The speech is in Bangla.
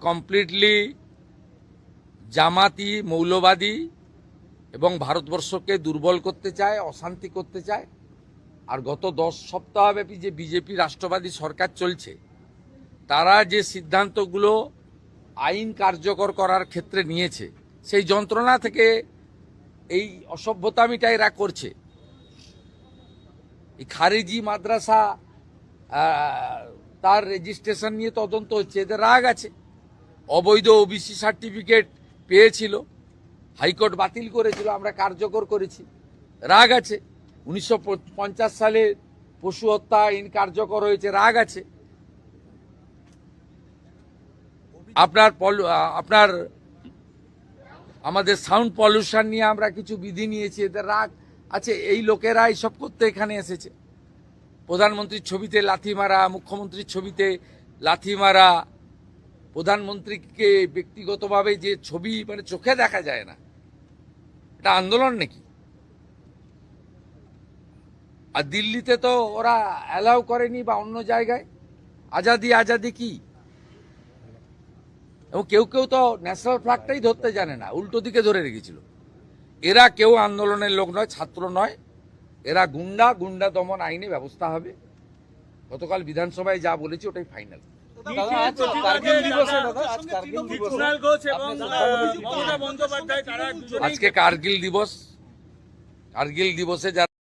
কমপ্লিটলি জামাতি, মৌলবাদী এবং ভারতবর্ষকে দুর্বল করতে চায়, অশান্তি করতে চায়। আর গত 10 সপ্তাহব্যাপী যে বিজেপি রাষ্ট্রবাদী সরকার চলছে, তারা যে সিদ্ধান্তগুলো আইন কার্যকর করার ক্ষেত্রে নিয়েছে, সেই যন্ত্রণা থেকে এই অসভ্যতামিটা এরা করছে। এই খারিজি মাদ্রাসা তার রেজিস্ট্রেশন নিয়ে তদন্ত হচ্ছে, এদের রাগ আছে। অবৈধ ওবিসি সার্টিফিকেট পেয়েছিল, হাইকোর্ট বাতিল করেছিল, আমরা কার্যকর করেছি, রাগ আছে। 1950 সালে পশু হত্যা আইন কার্যকর হয়েছে, রাগ আছে। আপনার আমাদের সাউন্ড পলিউশন নিয়ে আমরা কিছু বিধি নিয়েছি, এদের রাগ আছে। এই লোকেরা এইসব করতে এখানে এসেছে। প্রধানমন্ত্রীর ছবিতে লাথি মারা, মুখ্যমন্ত্রীর ছবিতে লাথি মারা, প্রধানমন্ত্রীকে ব্যক্তিগতভাবে যে ছবি মানে চোখে দেখা যায় না, এটা আন্দোলন নাকি? আর দিল্লিতে তো ওরা অ্যালাউ করেনি, বা অন্য জায়গায়। আজাদি আজাদি কি? এবং কেউ কেউ তো ন্যাশনাল ফ্ল্যাগটাই ধরতে জানে না, উল্টো দিকে ধরে রেখেছিল। এরা কেউ আন্দোলনের লোক নয়, ছাত্র নয়, এরা গুন্ডা। গুন্ডা দমন আইনে ব্যবস্থা হবে। গতকাল বিধানসভায় যা বলেছি ওটাই ফাইনাল। আজকে কার্গিল দিবস। কার্গিল দিবসে যারা